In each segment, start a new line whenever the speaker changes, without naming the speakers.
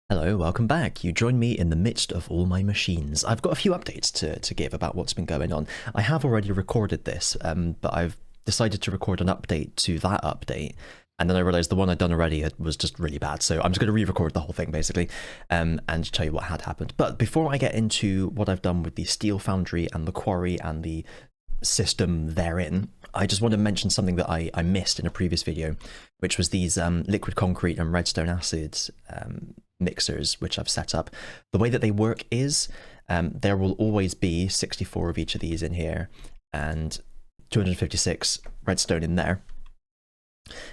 Hello, welcome back. You join me in the midst of all my machines. I've got a few updates to give about what's been going on. I have already recorded this, but I've decided to record an update to that update, and then I realized the one I'd done already was just really bad, so I'm just going to re-record the whole thing, basically, and tell you what had happened. But before I get into what I've done with the Steel Foundry and the Quarry and the system therein, I just want to mention something that I missed in a previous video, which was these liquid concrete and redstone acid mixers, which I've set up. The way that they work is there will always be 64 of each of these in here and 256 redstone in there.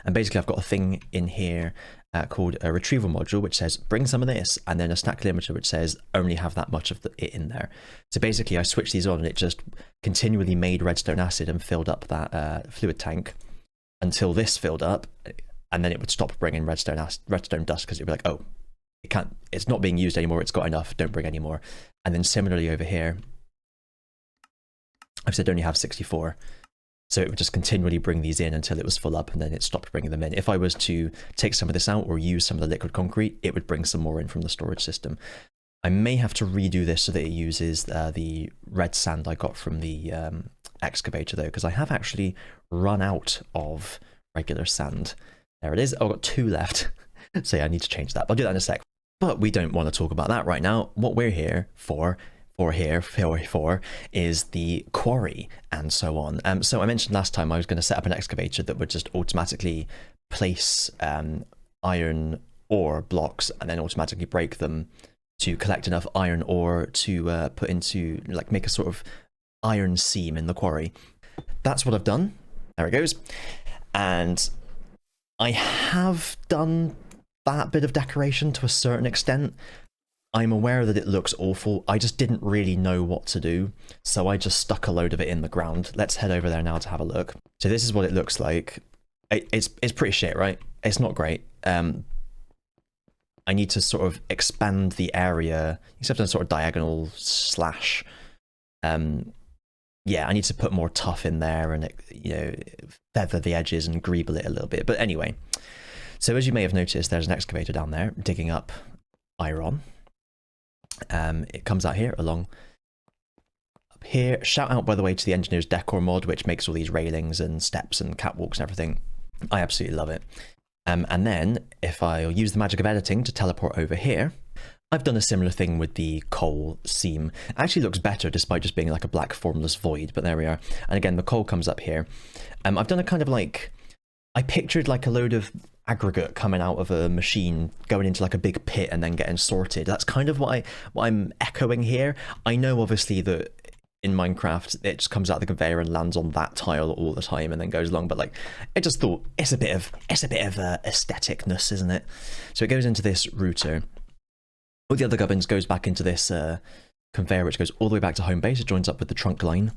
And basically I've got a thing in here called a retrieval module, which says bring some of this, and then a stack limiter which says only have that much of it in there. So basically I switched these on and it just continually made redstone acid and filled up that fluid tank until this filled up, and then it would stop bringing redstone dust because it'd be like, oh, it's not being used anymore, it's got enough, don't bring any more. And then similarly over here, I've said only have 64. So it would just continually bring these in until it was full up, and then it stopped bringing them in. If I was to take some of this out or use some of the liquid concrete, it would bring some more in from the storage system. I may have to redo this so that it uses the red sand I got from the excavator though, because I have actually run out of regular sand. There it is. I've got 2 left. So yeah, I need to change that. I'll do that in a sec. But we don't want to talk about that right now. What we're here for is the quarry and so on. So I mentioned last time I was going to set up an excavator that would just automatically place iron ore blocks and then automatically break them to collect enough iron ore to put into, like, make a sort of iron seam in the quarry. That's what I've done. There it goes. And I have done that bit of decoration to a certain extent. I'm aware that it looks awful. I just didn't really know what to do, so I just stuck a load of it in the ground. Let's head over there now to have a look. So this is what it looks like. It's pretty shit, right? It's not great. I need to sort of expand the area, except in a sort of diagonal slash. Yeah, I need to put more tuff in there and, feather the edges and greeble it a little bit. But anyway, so as you may have noticed, there's an excavator down there digging up iron. It comes out here along up here. Shout out, by the way, to the engineer's Decor mod, which makes all these railings and steps and catwalks and everything. I absolutely love it. And then if I use the magic of editing to teleport over here, I've done a similar thing with the coal seam. It actually looks better despite just being like a black formless void, but there we are. And again, the coal comes up here. I've done a kind of like, I pictured like a load of aggregate coming out of a machine going into like a big pit and then getting sorted. That's kind of what I'm echoing here. I know obviously that in Minecraft it just comes out of the conveyor and lands on that tile all the time and then goes along, but like I just thought it's a bit of aestheticness, isn't it? So it goes into this router. All the other gubbins goes back into this conveyor, which goes all the way back to home base. It joins up with the trunk line.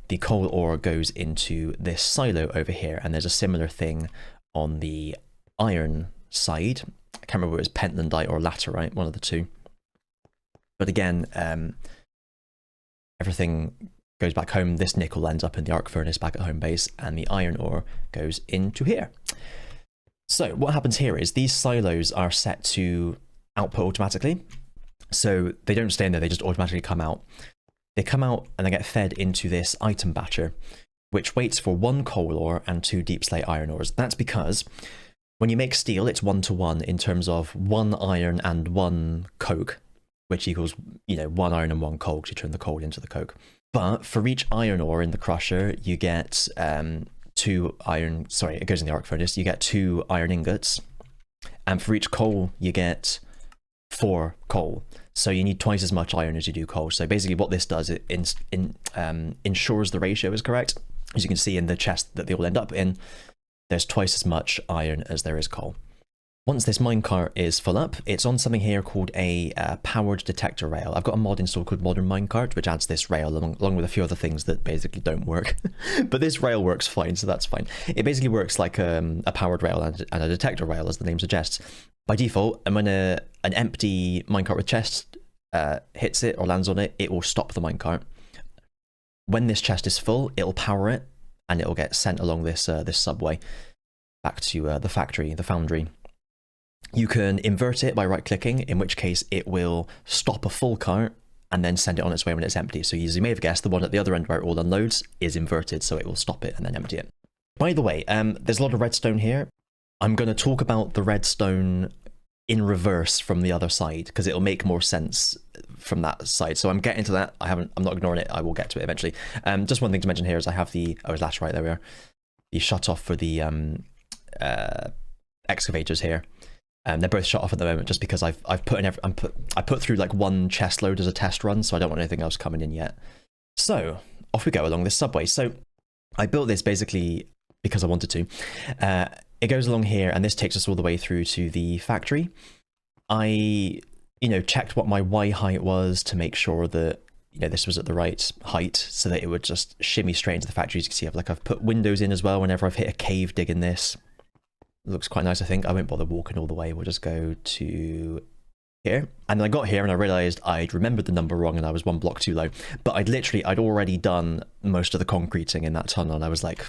The coal ore goes into this silo over here, and there's a similar thing on the iron side. I can't remember if it was pentlandite or laterite, one of the two. But again, everything goes back home. This nickel ends up in the arc furnace back at home base, and the iron ore goes into here. So what happens here is these silos are set to output automatically. So they don't stay in there, they just automatically come out. They come out and they get fed into this item batcher, which waits for 1 coal ore and 2 deep slate iron ores. That's because when you make steel, it's 1-to-1 in terms of 1 iron and 1 coke, which equals, 1 iron and 1 coal, because you turn the coal into the coke. But for each iron ore in the crusher, you get 2 iron, sorry, it goes in the arc furnace, you get 2 iron ingots. And for each coal, you get 4 coal. So you need twice as much iron as you do coal. So basically what this does, it ensures the ratio is correct. As you can see in the chest that they all end up in, there's twice as much iron as there is coal. Once this minecart is full up, it's on something here called a powered detector rail. I've got a mod installed called Modern Minecart, which adds this rail along with a few other things that basically don't work. But this rail works fine, so that's fine. It basically works like a powered rail and a detector rail, as the name suggests. By default, and when an empty minecart with chest hits it or lands on it, it will stop the minecart. When this chest is full, it'll power it, and it'll get sent along this this subway back to the factory, the foundry. You can invert it by right-clicking, in which case it will stop a full cart and then send it on its way when it's empty. So as you may have guessed, the one at the other end where it all unloads is inverted, so it will stop it and then empty it. By the way, there's a lot of redstone here. I'm going to talk about the redstone in reverse from the other side, because it'll make more sense from that side. So I'm getting to that. I'm not ignoring it. I will get to it eventually. Just one thing to mention here is I have the, oh, that's right, there we are. The shut off for the excavators here. They're both shut off at the moment just because I put through like one chest load as a test run, so I don't want anything else coming in yet. So off we go along this subway. So I built this basically because I wanted to. It goes along here, and this takes us all the way through to the factory. I, checked what my Y height was to make sure that, this was at the right height so that it would just shimmy straight into the factory. As you can see, I've put windows in as well whenever I've hit a cave digging this. It looks quite nice, I think. I won't bother walking all the way. We'll just go to here. And then I got here and I realized I'd remembered the number wrong and I was one block too low. But I'd already done most of the concreting in that tunnel, and I was like,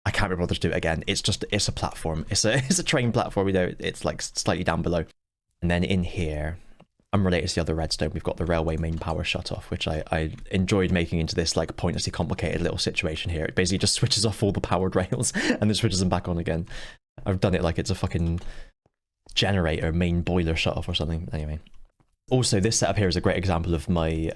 I can't be bothered to do it again. It's a platform. It's a train platform, it's like slightly down below. And then in here, unrelated to the other redstone, we've got the railway main power shut off, which I enjoyed making into this like pointlessly complicated little situation here. It basically just switches off all the powered rails and then switches them back on again. I've done it like it's a fucking generator main boiler shut off or something. Anyway, also this setup here is a great example of my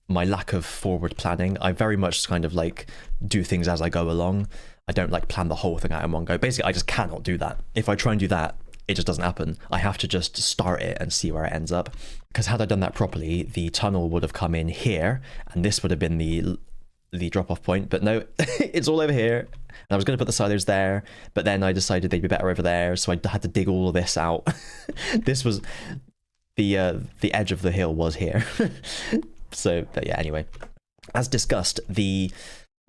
my lack of forward planning. I very much kind of like do things as I go along. I don't like plan the whole thing out in one go. Basically, I just cannot do that. If I try and do that, it just doesn't happen. I have to just start it and see where it ends up. Because had I done that properly, the tunnel would have come in here, and this would have been the drop-off point. But no, it's all over here. And I was going to put the silos there, but then I decided they'd be better over there, so I had to dig all of this out. This was the edge of the hill was here. So, but yeah, anyway. As discussed, the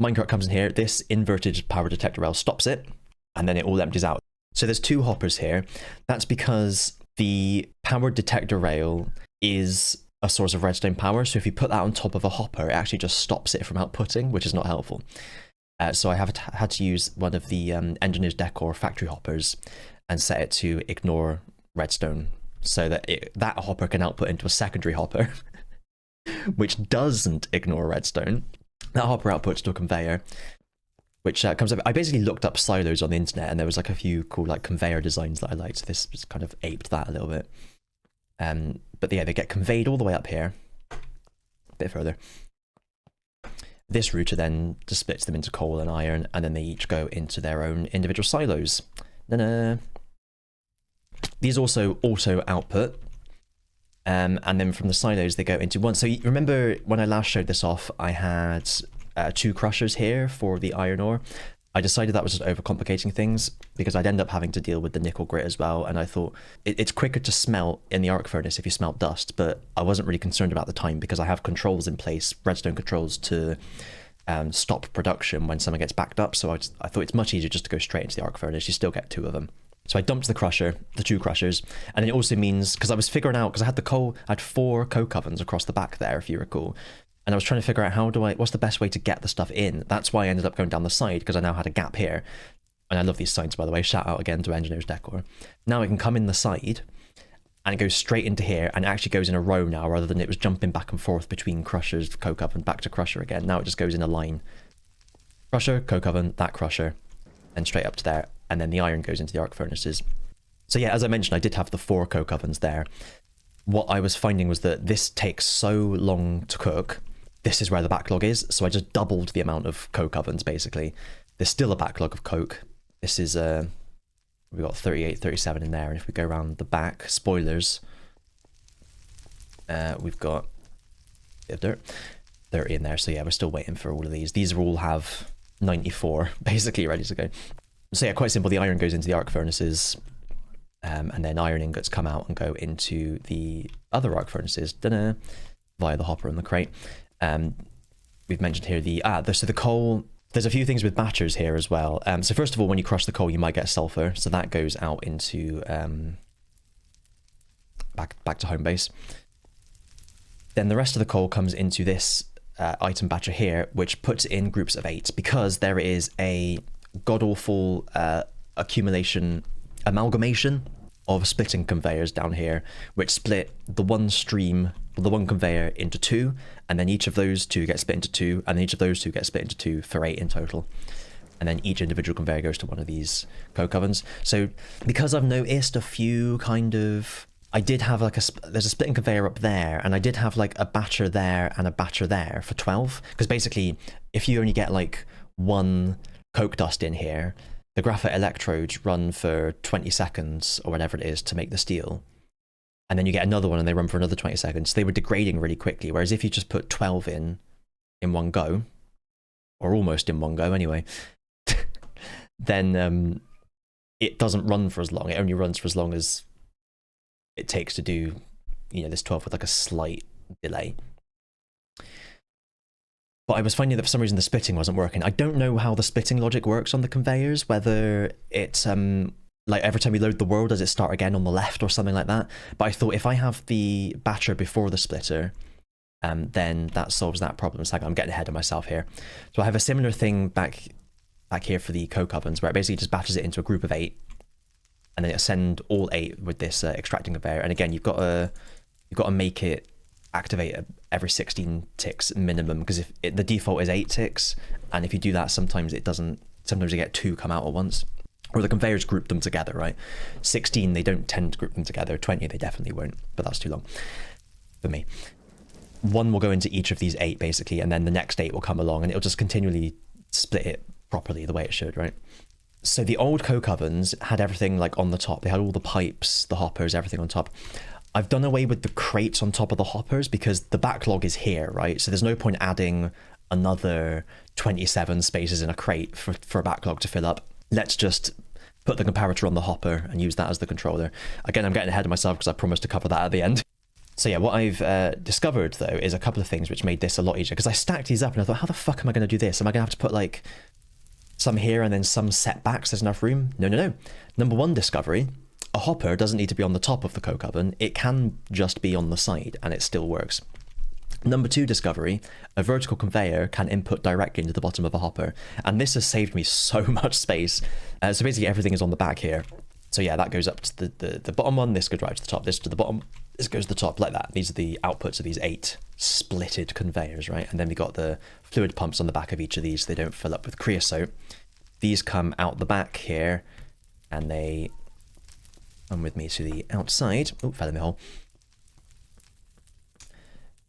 minecart comes in here. This inverted power detector rail stops it, and then it all empties out. So there's two hoppers here. That's because the power detector rail is a source of redstone power. So if you put that on top of a hopper, it actually just stops it from outputting, which is not helpful. So I had to use one of the Engineer's Decor factory hoppers and set it to ignore redstone, so that that hopper can output into a secondary hopper, which doesn't ignore redstone. That hopper outputs to a conveyor, which comes up. I basically looked up silos on the internet, and there was like a few cool like conveyor designs that I liked. So this just kind of aped that a little bit. But yeah, they get conveyed all the way up here, a bit further. This router then just splits them into coal and iron, and then they each go into their own individual silos. These also auto output. And then from the silos they go into one. So you remember when I last showed this off, I had two crushers here for the iron ore. I decided that was just overcomplicating things because I'd end up having to deal with the nickel grit as well, and I thought it's quicker to smelt in the arc furnace if you smelt dust, but I wasn't really concerned about the time because I have controls in place, redstone controls, to stop production when something gets backed up. So I thought it's much easier just to go straight into the arc furnace. You still get two of them. So I dumped the two crushers, and it also means, because I was figuring out, because I had 4 coke ovens across the back there, if you recall, and I was trying to figure out what's the best way to get the stuff in. That's why I ended up going down the side, because I now had a gap here. And I love these signs, by the way. Shout out again to Engineer's Decor. Now I can come in the side, and it goes straight into here, and it actually goes in a row now, rather than it was jumping back and forth between crushers, coke oven, back to crusher again. Now it just goes in a line. Crusher, coke oven, that crusher, and straight up to there. And then the iron goes into the arc furnaces. So yeah, as I mentioned, I did have the 4 coke ovens there. What I was finding was that this takes so long to cook. This is where the backlog is. So I just doubled the amount of coke ovens, basically. There's still a backlog of coke. This is, we've got 38, 37 in there. And if we go around the back, spoilers, we've got a bit of dirt, 30 in there. So yeah, we're still waiting for all of these. These all have 94 basically ready to go. So yeah, quite simple. The iron goes into the arc furnaces, and then iron ingots come out and go into the other arc furnaces via the hopper and the crate. We've mentioned here so the coal. There's a few things with batchers here as well. So first of all, when you crush the coal, you might get sulfur, so that goes out into back to home base. Then the rest of the coal comes into this item batcher here, which puts it in groups of 8 because there is a god-awful amalgamation of splitting conveyors down here, which split the one stream, the one conveyor into two, and then each of those two gets split into two, and then each of those two gets split into two for 8 in total. And then each individual conveyor goes to one of these coke ovens. So because I've noticed a few kind of, I did have like there's a splitting conveyor up there, and I did have like a batcher there and a batcher there for 12. Because basically, if you only get like one coke dust in here, the graphite electrodes run for 20 seconds or whatever it is to make the steel. And then you get another one and they run for another 20 seconds. They were degrading really quickly. Whereas if you just put 12 in one go, or almost in one go anyway, then it doesn't run for as long. It only runs for as long as it takes to do, you know, this 12 with like a slight delay. But I was finding that for some reason the splitting wasn't working. I don't know how the splitting logic works on the conveyors, whether it's like every time you load the world, does it start again on the left or something like that? But I thought if I have the batcher before the splitter, then that solves that problem. It's like I'm getting ahead of myself here. So I have a similar thing back here for the coke ovens, where it basically just batches it into a group of 8, and then it'll send all 8 with this extracting conveyor. And again, you've got to make it activate every 16 ticks minimum, because if the default is 8 ticks, and if you do that, sometimes it doesn't. Sometimes you get 2 come out at once, or the conveyors group them together, right? 16, they don't tend to group them together. 20, they definitely won't, but that's too long for me. 1 will go into each of these 8 basically, and then the next 8 will come along, and it'll just continually split it properly the way it should, right? So the old coke ovens had everything like on the top. They had all the pipes, the hoppers, everything on top. I've done away with the crates on top of the hoppers because the backlog is here, right? So there's no point adding another 27 spaces in a crate for a backlog to fill up. Let's just put the comparator on the hopper and use that as the controller. Again, I'm getting ahead of myself because I promised to cover that at the end. So yeah, what I've discovered though is a couple of things which made this a lot easier, because I stacked these up and I thought, how the fuck am I going to do this? Am I going to have to put like some here and then some setbacks? There's enough room? No. Number 1 discovery, a hopper doesn't need to be on the top of the coke oven. It can just be on the side and it still works. Number 2 discovery, a vertical conveyor can input directly into the bottom of a hopper. And this has saved me so much space. So basically everything is on the back here. So yeah, that goes up to the bottom one, this goes right to the top, this to the bottom, this goes to the top, like that. These are the outputs of these 8 splitted conveyors, right? And then we got the fluid pumps on the back of each of these. They don't fill up with creosote. These come out the back here, and they come with me to the outside. Oh, fell in the hole.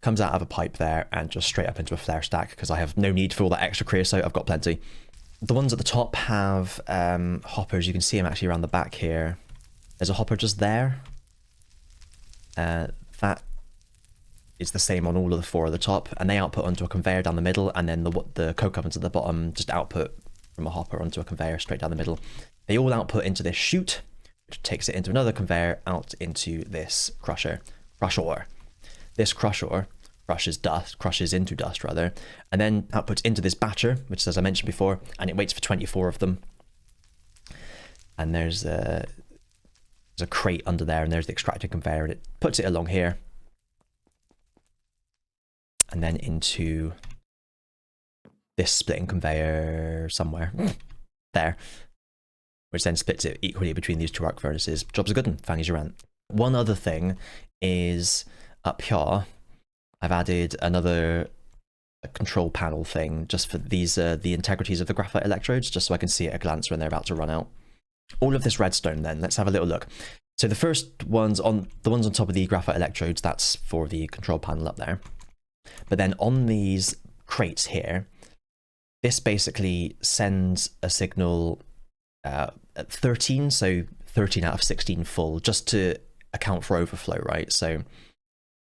Comes out of a pipe there and just straight up into a flare stack, because I have no need for all that extra creosote. I've got plenty. The ones at the top have hoppers. You can see them actually around the back here. There's a hopper just there. That is the same on all of the 4 at the top, and they output onto a conveyor down the middle, and then the coke ovens at the bottom just output from a hopper onto a conveyor straight down the middle. They all output into this chute, which takes it into another conveyor out into this crusher. This crusher crushes into dust rather, and then outputs into this batcher, which, as I mentioned before, and it waits for 24 of them. And there's a crate under there, and there's the extractor conveyor, and it puts it along here, and then into this splitting conveyor somewhere there, which then splits it equally between these 2 arc furnaces. Job's a good one, fangies your rant. One other thing is up here, I've added another control panel thing just for these the integrities of the graphite electrodes, just so I can see at a glance when they're about to run out. All of this redstone then, let's have a little look. So the first ones on top of the graphite electrodes, that's for the control panel up there. But then on these crates here, this basically sends a signal at 13, so 13 out of 16 full, just to account for overflow, right? So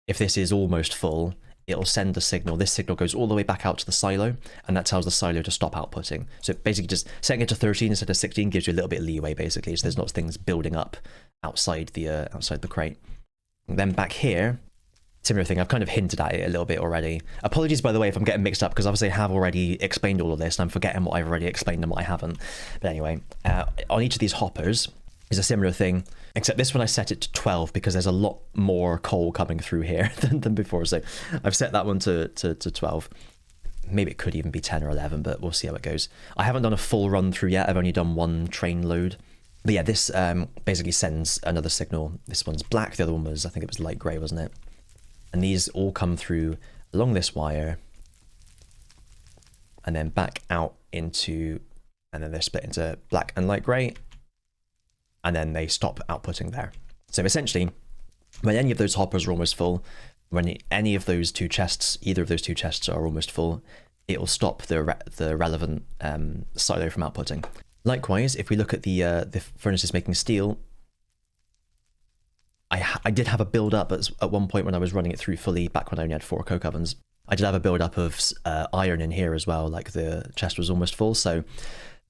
if this is almost full, it'll send a signal. This signal goes all the way back out to the silo, and that tells the silo to stop outputting. So basically just setting it to 13 instead of 16 gives you a little bit of leeway, basically, so there's not things building up outside the crate. And then back here, similar thing, I've kind of hinted at it a little bit already. Apologies, by the way, if I'm getting mixed up, because obviously I have already explained all of this, and I'm forgetting what I've already explained and what I haven't. But anyway, on each of these hoppers is a similar thing, except this one I set it to 12 because there's a lot more coal coming through here than before. So I've set that one to 12. Maybe it could even be 10 or 11, but we'll see how it goes. I haven't done a full run through yet. I've only done 1 train load But yeah, this basically sends another signal. This one's black, the other one was, I think it was light grey, wasn't it? And these all come through along this wire and then back out into, and then they're split into black and light grey, and then they stop outputting there. So essentially, when any of those hoppers are almost full, when any of those two chests, either of those two chests are almost full, it will stop the relevant silo from outputting. Likewise, if we look at the furnaces making steel, I did have a build up at one point when I was running it through fully, back when I only had 4 coke ovens. I did have a build up of iron in here as well, like the chest was almost full. So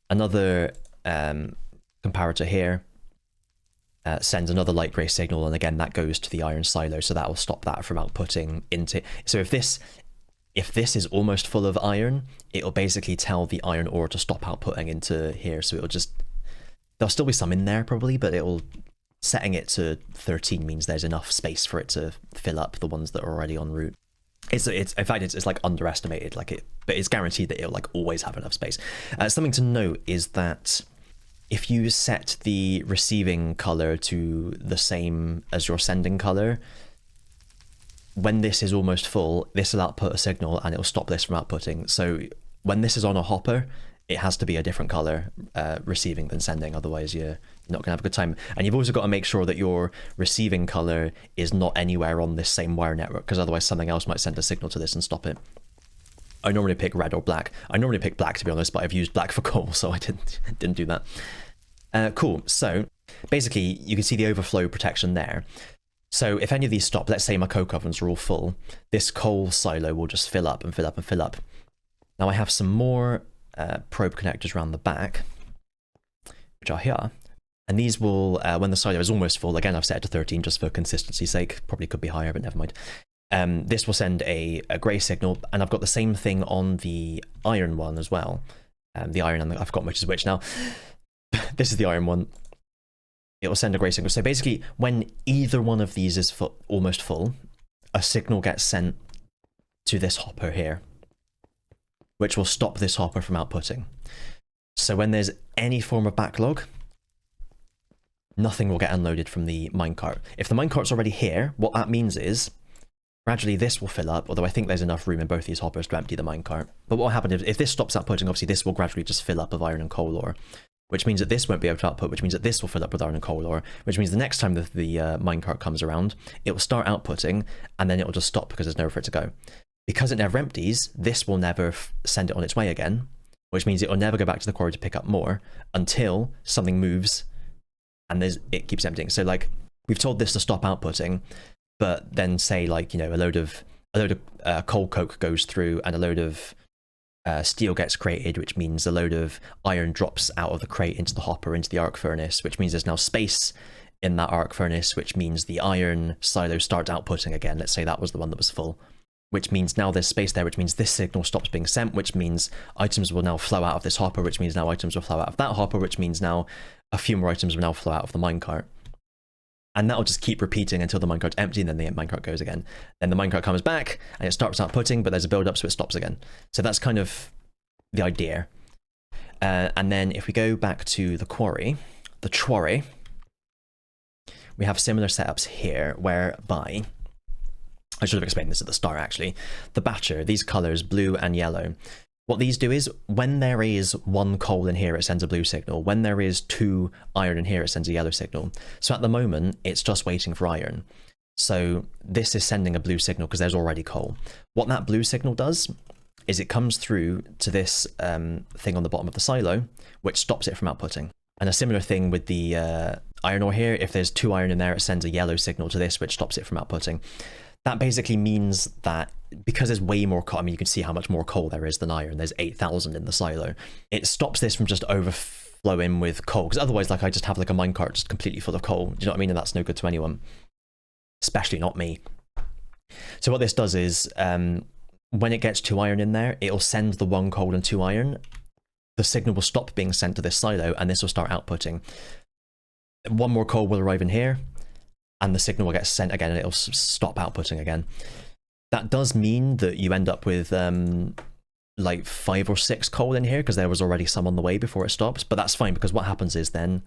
another comparator here sends another light grey signal, and again that goes to the iron silo, so that will stop that from outputting into. So if this is almost full of iron, it'll basically tell the iron ore to stop outputting into here. So it'll just, there'll still be some in there probably, but it'll, setting it to 13 means there's enough space for it to fill up the ones that are already en route. It's in fact it's like underestimated, like but it's guaranteed that it'll like always have enough space. Something to note is that if you set the receiving color to the same as your sending color, when this is almost full, this will output a signal and it'll stop this from outputting. So when this is on a hopper, it has to be a different color receiving than sending, otherwise you're not gonna have a good time. And you've also got to make sure that your receiving color is not anywhere on this same wire network, because otherwise something else might send a signal to this and stop it. I normally pick red or black. I normally pick black, to be honest, but I've used black for coal, so I didn't do that. Cool, so basically you can see the overflow protection there. So if any of these stop, let's say my coke ovens are all full, this coal silo will just fill up and fill up and fill up. Now I have some more probe connectors around the back, which are here. And these will, when the silo is almost full, again I've set it to 13 just for consistency's sake, probably could be higher, but never mind. This will send a grey signal, and I've got the same thing on the iron one as well. The iron, and I've got which is which now. This is the iron one. It will send a grey signal. So basically, when either one of these is almost full, a signal gets sent to this hopper here, which will stop this hopper from outputting. So when there's any form of backlog, nothing will get unloaded from the minecart. If the minecart's already here, what that means is gradually this will fill up, although I think there's enough room in both these hoppers to empty the minecart. But what will happen if this stops outputting, obviously this will gradually just fill up of iron and coal ore, which means that this won't be able to output, which means that this will fill up with iron and coal ore, which means the next time the minecart comes around, it will start outputting, and then it will just stop because there's nowhere for it to go. Because it never empties, this will never send it on its way again, which means it will never go back to the quarry to pick up more until something moves and it keeps emptying. So like, we've told this to stop outputting, but then say like, you know, a load of coal coke goes through and a load of steel gets created, which means a load of iron drops out of the crate into the hopper, into the arc furnace, which means there's now space in that arc furnace, which means the iron silo starts outputting again. Let's say that was the one that was full, which means now there's space there, which means this signal stops being sent, which means items will now flow out of this hopper, which means now items will flow out of that hopper, which means now a few more items will now flow out of the minecart. And that'll just keep repeating until the minecart's empty, and then the minecart goes again. Then the minecart comes back, and it starts outputting, but there's a build-up, so it stops again. So that's kind of the idea. And then if we go back to the quarry, we have similar setups here, whereby, I should have explained this at the start actually, the batcher, these colors, blue and yellow, what these do is, when there is one coal in here, it sends a blue signal. When there is 2 iron in here, it sends a yellow signal. So at the moment, it's just waiting for iron. So this is sending a blue signal because there's already coal. What that blue signal does is it comes through to this thing on the bottom of the silo, which stops it from outputting. And a similar thing with the iron ore here, if there's 2 iron in there, it sends a yellow signal to this, which stops it from outputting. That basically means that because there's way more coal, I mean, you can see how much more coal there is than iron. There's 8,000 in the silo. It stops this from just overflowing with coal, because otherwise, like, I just have like a minecart just completely full of coal. Do you know what I mean? And that's no good to anyone, especially not me. So what this does is, when it gets 2 iron in there, it'll send the 1 coal and 2 iron. The signal will stop being sent to this silo, and this will start outputting. 1 more coal will arrive in here, and the signal will get sent again, and it'll stop outputting again. That does mean that you end up with like 5 or 6 coal in here, because there was already some on the way before it stops, but that's fine, because what happens is then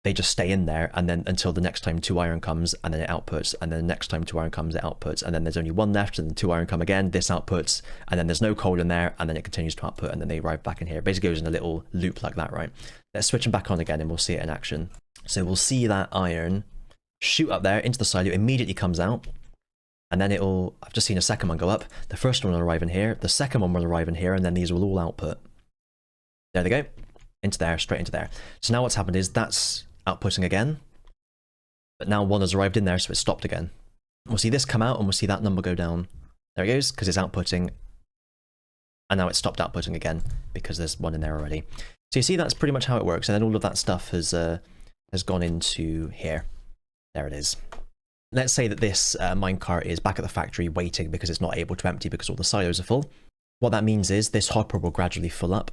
they just stay in there, and then until the next time 2 iron comes, and then it outputs, and then the next time 2 iron comes, it outputs, and then there's only 1 left, and then 2 iron come again, this outputs, and then there's no coal in there, and then it continues to output, and then they arrive back in here. It basically goes in a little loop like that, right? Let's switch them back on again, and we'll see it in action. So we'll see that iron shoot up there into the silo, immediately comes out, and then it'll, I've just seen a second one go up, the first one will arrive in here, the second one will arrive in here, and then these will all output. There they go, into there, straight into there. So now what's happened is that's outputting again, but now 1 has arrived in there, so it's stopped again. We'll see this come out, and we'll see that number go down. There it goes, because it's outputting, and now it's stopped outputting again, because there's 1 in there already. So you see that's pretty much how it works, and then all of that stuff has gone into here. There it is. Let's say that this minecart is back at the factory waiting because it's not able to empty because all the silos are full. What that means is this hopper will gradually fill up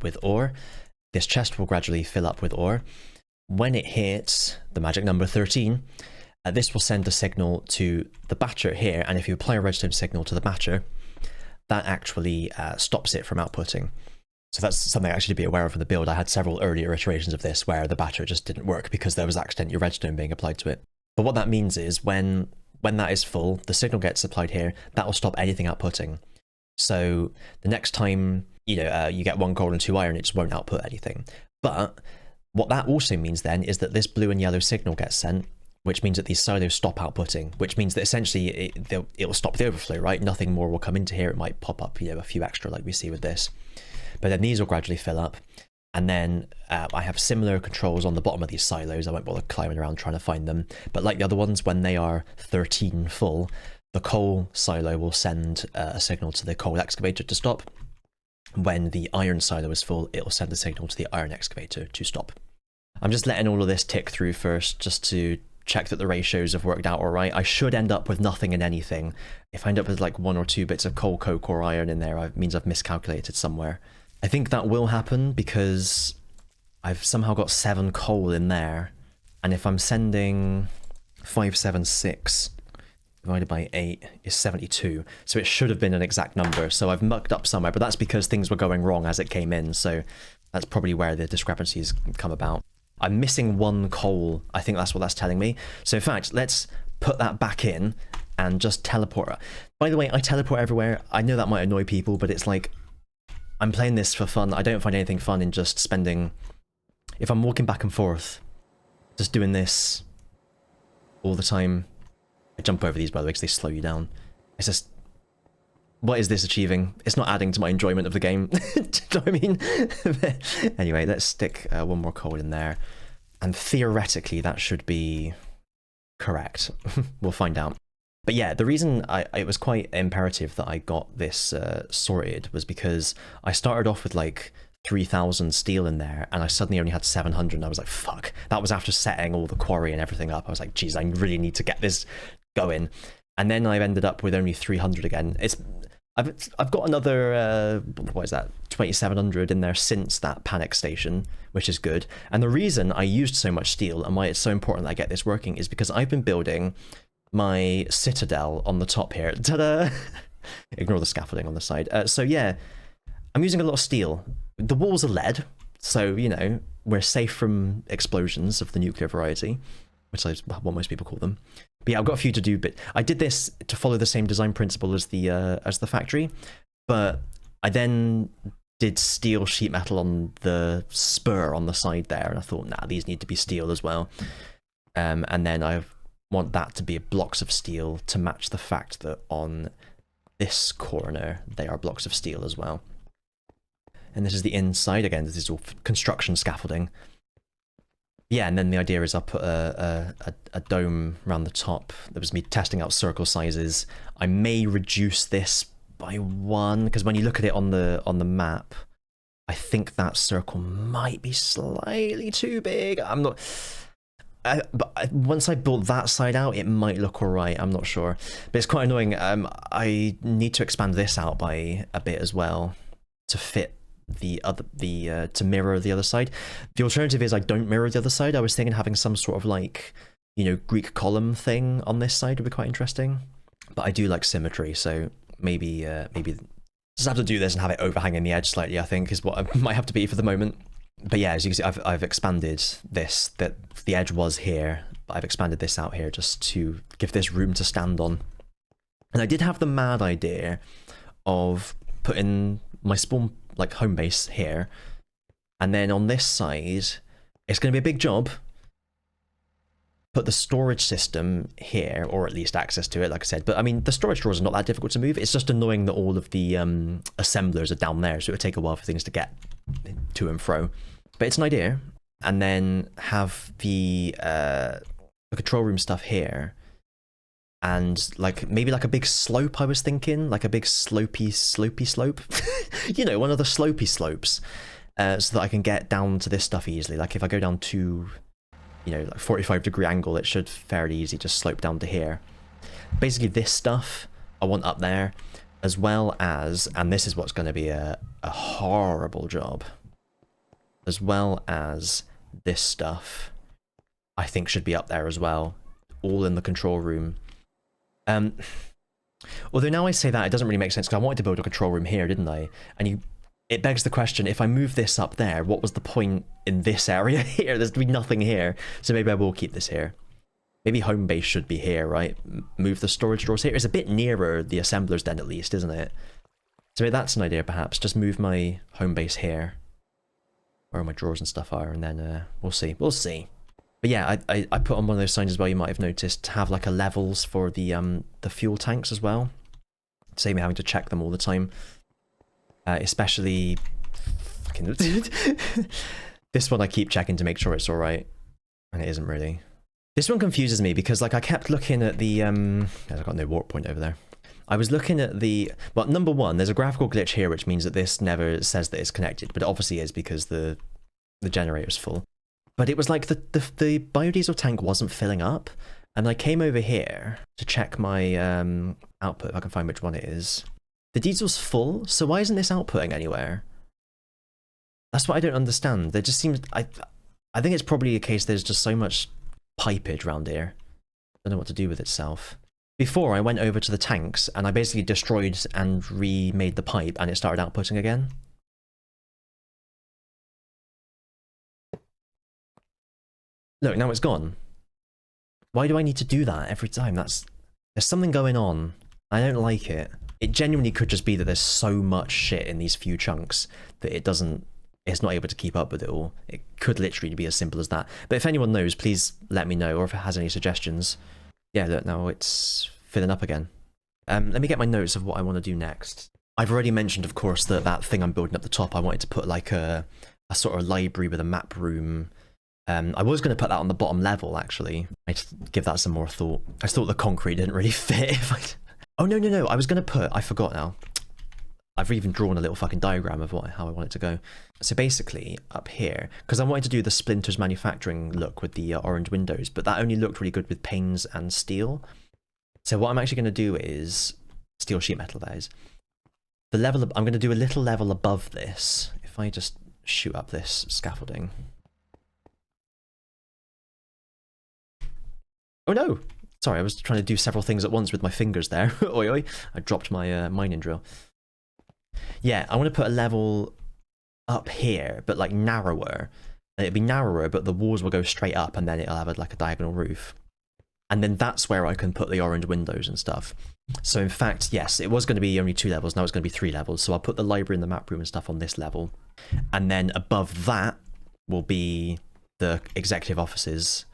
with ore. This chest will gradually fill up with ore. When it hits the magic number 13, this will send a signal to the batcher here, and if you apply a redstone signal to the batcher, that actually stops it from outputting. So that's something actually to be aware of in the build. I had several earlier iterations of this where the batcher just didn't work because there was accidentally redstone being applied to it. But what that means is when that is full, the signal gets applied here, that will stop anything outputting. So the next time you get 1 coal and 2 iron, it just won't output anything. But what that also means then is that this blue and yellow signal gets sent, which means that these silos stop outputting, which means that essentially it'll stop the overflow, right? Nothing more will come into here. It might pop up, a few extra like we see with this. But then these will gradually fill up. And then I have similar controls on the bottom of these silos. I won't bother climbing around trying to find them. But like the other ones, when they are 13 full, the coal silo will send a signal to the coal excavator to stop. When the iron silo is full, it will send a signal to the iron excavator to stop. I'm just letting all of this tick through first, just to check that the ratios have worked out all right. I should end up with nothing and anything. If I end up with like 1 or 2 bits of coal, coke, or iron in there, it means I've miscalculated somewhere. I think that will happen because I've somehow got 7 coal in there, and if I'm sending 576 divided by 8 is 72, so it should have been an exact number. So I've mucked up somewhere, but that's because things were going wrong as it came in, so that's probably where the discrepancies come about. I'm missing 1 coal. I think that's what that's telling me. So in fact, let's put that back in and just teleport. By the way, I teleport everywhere. I know that might annoy people, but it's like, I'm playing this for fun. I don't find anything fun in just spending... If I'm walking back and forth, just doing this all the time. I jump over these, by the way, because they slow you down. It's just... What is this achieving? It's not adding to my enjoyment of the game. Do you know what I mean? Anyway, let's stick 1 more coal in there. And theoretically, that should be correct. We'll find out. But yeah, the reason it was quite imperative that I got this sorted was because I started off with like 3,000 steel in there, and I suddenly only had 700, and I was like, fuck. That was after setting all the quarry and everything up. I was like, geez, I really need to get this going. And then I've ended up with only 300 again. I've got another, what is that, 2,700 in there since that panic station, which is good. And the reason I used so much steel and why it's so important that I get this working is because I've been building my Citadel on the top here. Ta-da! Ignore the scaffolding on the side. So yeah, I'm using a lot of steel. The walls are lead, so, we're safe from explosions of the nuclear variety, which is what most people call them. But yeah, I've got a few to do, but I did this to follow the same design principle as the factory, but I then did steel sheet metal on the spur on the side there, and I thought, nah, these need to be steel as well. And then I want that to be blocks of steel to match the fact that on this corner they are blocks of steel as well. And this is the inside. Again, this is all construction scaffolding. Yeah, and then the idea is I'll put a dome around the top. That was me testing out circle sizes. I may reduce this by 1, because when you look at it on the map, I think that circle might be slightly too big. I'm not... but once I built that side out, it might look alright, I'm not sure. But it's quite annoying. I need to expand this out by a bit as well to fit to mirror the other side. The alternative is I don't mirror the other side. I was thinking having some sort of like, Greek column thing on this side would be quite interesting. But I do like symmetry, so maybe just have to do this and have it overhanging the edge slightly, I think, is what I might have to be for the moment. But yeah, as you can see, I've expanded this, that the edge was here, but I've expanded this out here just to give this room to stand on. And I did have the mad idea of putting my spawn, like, home base here, and then on this side, it's going to be a big job. Put the storage system here, or at least access to it, like I said. But I mean, the storage drawers are not that difficult to move. It's just annoying that all of the assemblers are down there, so it would take a while for things to get to and fro. But it's an idea. And then have the control room stuff here. And like maybe like a big slope, I was thinking. Like a big slopey slope. You know, one of the slopey slopes. So that I can get down to this stuff easily. Like if I go down to, you know, like 45-degree angle, it should fairly easy just slope down to here. Basically this stuff I want up there, as well as, and this is what's going to be a horrible job, as well as this stuff I think should be up there as well, all in the control room. Although now I say that, it doesn't really make sense, because I wanted to build a control room here, didn't I? And it begs the question, if I move this up there, what was the point in this area here? There's going to be nothing here, so maybe I will keep this here. Maybe home base should be here, right? Move the storage drawers here. It's a bit nearer the assembler's den at least, isn't it? So maybe that's an idea perhaps, just move my home base here, where my drawers and stuff are, and then we'll see. But yeah, I put on one of those signs as well, you might have noticed, to have like a levels for the fuel tanks as well. Save me having to check them all the time. Especially this one I keep checking to make sure it's alright, and it isn't really. This one confuses me because like I kept looking at the I've got no warp point over there. I was looking at the, well, number one, there's a graphical glitch here which means that this never says that it's connected, but it obviously is because the generator's full. But it was like the biodiesel tank wasn't filling up, and I came over here to check my output, if I can find which one it is. The diesel's full, so why isn't this outputting anywhere? That's what I don't understand. There just seems, I think it's probably a case there's just so much pipage around here. I don't know what to do with itself. Before I went over to the tanks and I basically destroyed and remade the pipe and it started outputting again. Look, now it's gone. Why do I need to do that every time? There's something going on. I don't like it. It genuinely could just be that there's so much shit in these few chunks that it's not able to keep up with it all. It could literally be as simple as that. But if anyone knows, please let me know, or if it has any suggestions. Yeah, look, now it's filling up again. Let me get my notes of what I want to do next. I've already mentioned, of course, that thing I'm building up the top. I wanted to put like a sort of library with a map room. I was going to put that on the bottom level, actually. I just give that some more thought. I thought the concrete didn't really fit. Oh, no. I was going to put... I forgot now. I've even drawn a little fucking diagram of how I want it to go. So basically, up here, because I wanted to do the splinters manufacturing look with the orange windows, but that only looked really good with panes and steel. So what I'm actually going to do is... Steel sheet metal, that is. The level... I'm going to do a little level above this. If I just shoot up this scaffolding... Oh no! Sorry, I was trying to do several things at once with my fingers there. Oi oi, I dropped my mining drill. Yeah, I want to put a level up here, but like narrower. And it'd be narrower, but the walls will go straight up and then it'll have like a diagonal roof. And then that's where I can put the orange windows and stuff. So in fact, yes, it was going to be only 2 levels, now it's going to be 3 levels. So I'll put the library and the map room and stuff on this level. And then above that will be the executive offices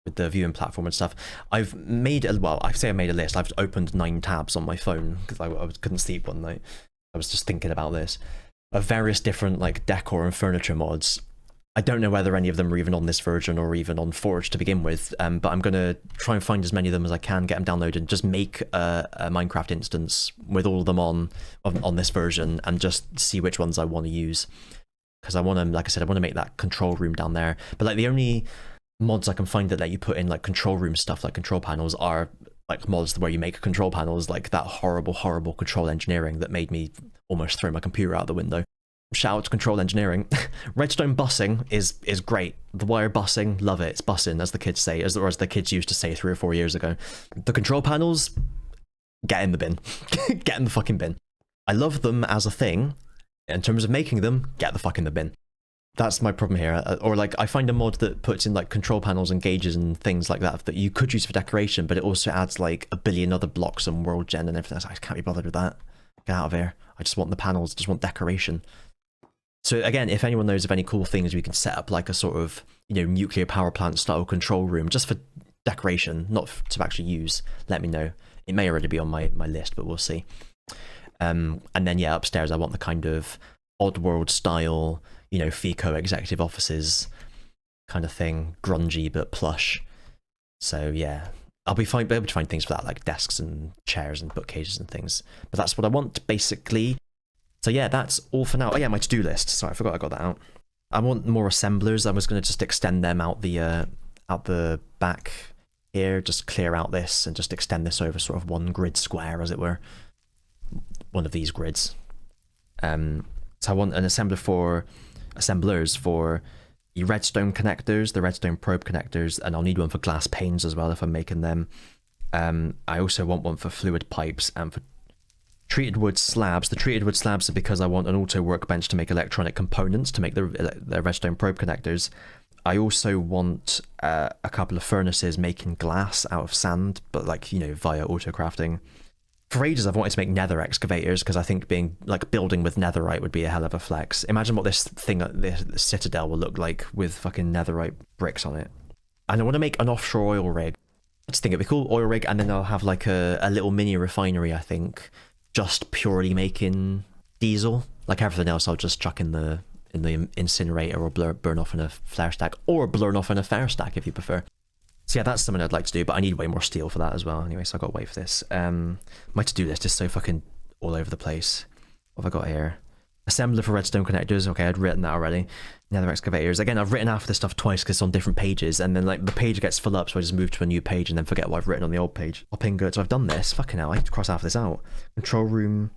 with the viewing platform and stuff. I've made I made a list. I've opened 9 tabs on my phone because I couldn't sleep one night. I was just thinking about this, of various different like decor and furniture mods. I don't know whether any of them are even on this version or even on Forge to begin with, but I'm gonna try and find as many of them as I can, get them downloaded, and just make a Minecraft instance with all of them on this version, and just see which ones I want to use. Because I want to, like I said, I want to make that control room down there. But like the only mods I can find that let you put in like control room stuff, like control panels, are like mods where you make control panels, like that horrible control engineering that made me almost throw my computer out the window. Shout out to control engineering. Redstone bussing is great. The wire bussing, love it. It's bussing, as the kids say, or as the kids used to say 3 or 4 years ago. The control panels, get in the bin. Get in the fucking bin. I love them as a thing. In terms of making them, get the fuck in the bin. That's my problem here. Or like I find a mod that puts in like control panels and gauges and things like that you could use for decoration, but it also adds like a billion other blocks and world gen and everything. I can't be bothered with that. Get out of here. I just want the panels, just want decoration. So again, if anyone knows of any cool things we can set up like a sort of, you know, nuclear power plant style control room just for decoration, not to actually use, let me know. It may already be on my list, but we'll see. And then yeah, upstairs I want the kind of Oddworld style, you know, FICO executive offices kind of thing, grungy but plush. So yeah, I'll be able to find things for that, like desks and chairs and bookcases and things. But that's what I want, basically. So yeah, that's all for now. Oh yeah, my to-do list. Sorry, I forgot I got that out. I want more assemblers. I was going to just extend them out the back here, just clear out this and just extend this over sort of one grid square, as it were. One of these grids. So I want an assemblers for the redstone connectors, the redstone probe connectors, and I'll need one for glass panes as well if I'm making them. I also want one for fluid pipes and for treated wood slabs. The treated wood slabs are because I want an auto workbench to make electronic components to make the redstone probe connectors. I also want a couple of furnaces making glass out of sand, but like, you know, via auto crafting. For ages I've wanted to make nether excavators because I think building with netherite would be a hell of a flex. Imagine what this Citadel will look like with fucking netherite bricks on it. And I want to make an offshore oil rig. I just think it'd be cool, oil rig, and then I'll have like a little mini refinery, I think, just purely making diesel. Like everything else I'll just chuck in the incinerator or burn off in a flare stack, or burn off in a fire stack if you prefer. So yeah, that's something I'd like to do, but I need way more steel for that as well. Anyway, so I've got to wait for this. My to-do list is so fucking all over the place. What have I got here? Assembler for redstone connectors. Okay, I'd written that already. Nether excavators. Again, I've written half this stuff twice because it's on different pages, and then like the page gets full up, so I just move to a new page and then forget what I've written on the old page. Hopping goods. So I've done this. Fucking hell, I need to cross half this out. Control room.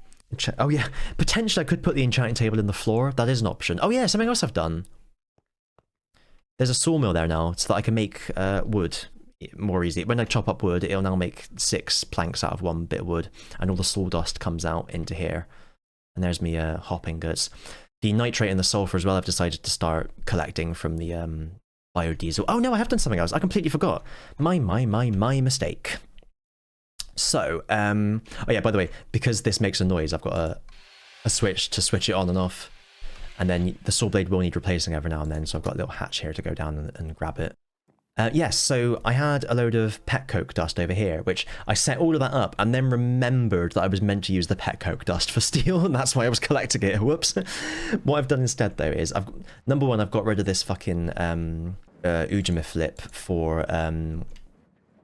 Oh yeah, potentially I could put the enchanting table in the floor. That is an option. Oh yeah, something else I've done. There's a sawmill there now, so that I can make wood more easily. When I chop up wood, it'll now make 6 planks out of 1 bit of wood, and all the sawdust comes out into here. And there's me hopping goods. The nitrate and the sulfur as well, I've decided to start collecting from the biodiesel. Oh no, I have done something else. I completely forgot. My mistake. So, oh yeah, by the way, because this makes a noise, I've got a switch to switch it on and off. And then the saw blade will need replacing every now and then, so I've got a little hatch here to go down and grab it. Yes, so I had a load of pet coke dust over here, which I set all of that up and then remembered that I was meant to use the pet coke dust for steel, and that's why I was collecting it. Whoops. What I've done instead, though, is number one, I've got rid of this fucking Ujima flip for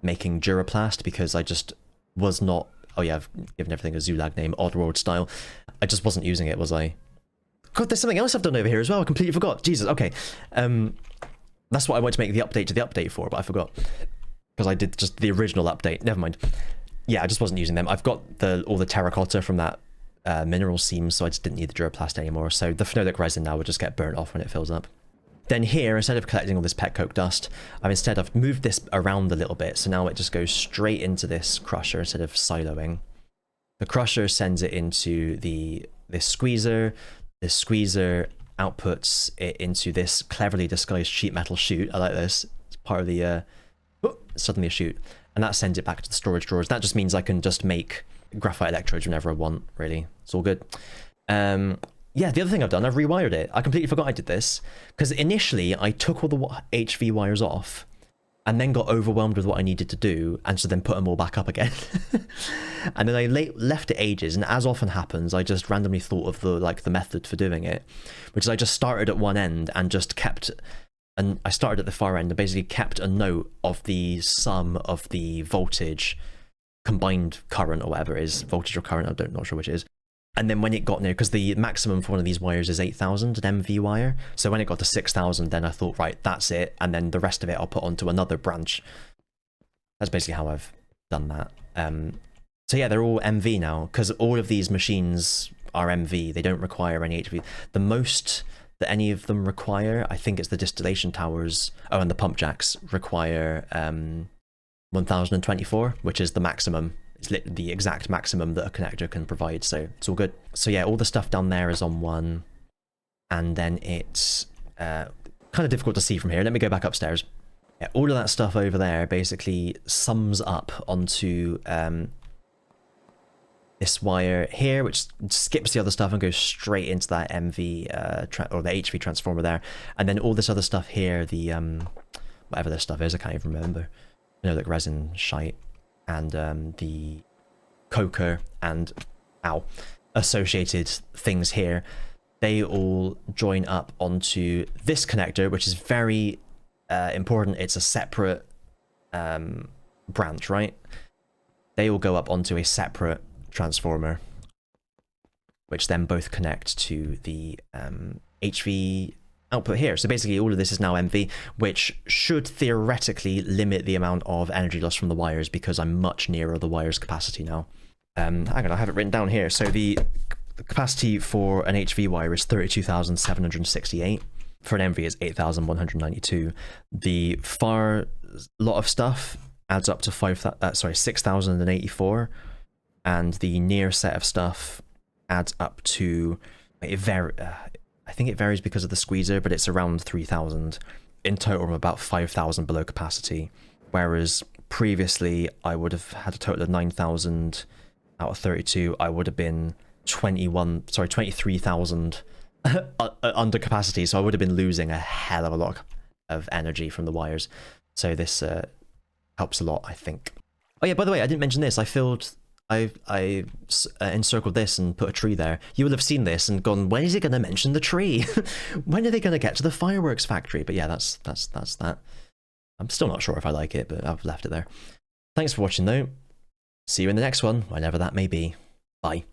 making Duraplast, because I just was not... Oh yeah, I've given everything a Zulag name, Oddworld style. I just wasn't using it, was I? God, there's something else I've done over here as well. I completely forgot. Jesus, okay. That's what I wanted to make the update to the update for, but I forgot. Because I did just the original update. Never mind. Yeah, I just wasn't using them. I've got all the terracotta from that mineral seam, so I just didn't need the Duraplast anymore. So the phenolic resin now will just get burnt off when it fills up. Then here, instead of collecting all this pet coke dust, I've moved this around a little bit, so now it just goes straight into this crusher instead of siloing. The crusher sends it into this squeezer. This squeezer outputs it into this cleverly disguised sheet metal chute. I like this. It's part of the suddenly a chute, and that sends it back to the storage drawers. That just means I can just make graphite electrodes whenever I want, really. It's all good. Yeah, the other thing I've done, I've rewired it. I completely forgot I did this, because initially I took all the HV wires off and then got overwhelmed with what I needed to do, and so then put them all back up again. And then I left it ages, and as often happens, I just randomly thought of the method for doing it, which is I just started at one end and just kept... And I started at the far end and basically kept a note of the sum of the voltage, combined current or whatever it is, voltage or current, I'm not sure which it is. And then when it got near, because the maximum for one of these wires is 8,000, an MV wire. So when it got to 6,000, then I thought, right, that's it. And then the rest of it I'll put onto another branch. That's basically how I've done that. So yeah, they're all MV now, because all of these machines are MV. They don't require any HV. The most that any of them require, I think it's the distillation towers. Oh, and the pump jacks require 1024, which is the maximum. It's the exact maximum that a connector can provide, so it's all good. So yeah, all the stuff down there is on one, and then it's kind of difficult to see from here. Let me go back upstairs. Yeah, all of that stuff over there basically sums up onto this wire here, which skips the other stuff and goes straight into that MV or the HV transformer there. And then all this other stuff here, the whatever this stuff is, I can't even remember. You know, like resin shite and the coker and associated things here, they all join up onto this connector, which is very important. It's a separate branch, right? They all go up onto a separate transformer, which then both connect to the HV output here. So basically all of this is now MV, which should theoretically limit the amount of energy loss from the wires because I'm much nearer the wire's capacity now. Hang on, I have it written down here. So the capacity for an HV wire is 32,768. For an MV is 8,192. The far lot of stuff adds up to 6,084, and the near set of stuff adds up to I think it varies because of the squeezer, but it's around 3,000. In total, I'm about 5,000 below capacity, whereas previously I would have had a total of 9,000 out of 32. I would have been 23,000 under capacity, so I would have been losing a hell of a lot of energy from the wires. So this helps a lot, I think. Oh yeah, by the way, I didn't mention this. I encircled this and put a tree there. You will have seen this and gone, when is it going to mention the tree? When are they going to get to the fireworks factory? But yeah, that's that. I'm still not sure if I like it, but I've left it there. Thanks for watching though. See you in the next one, whenever that may be. Bye.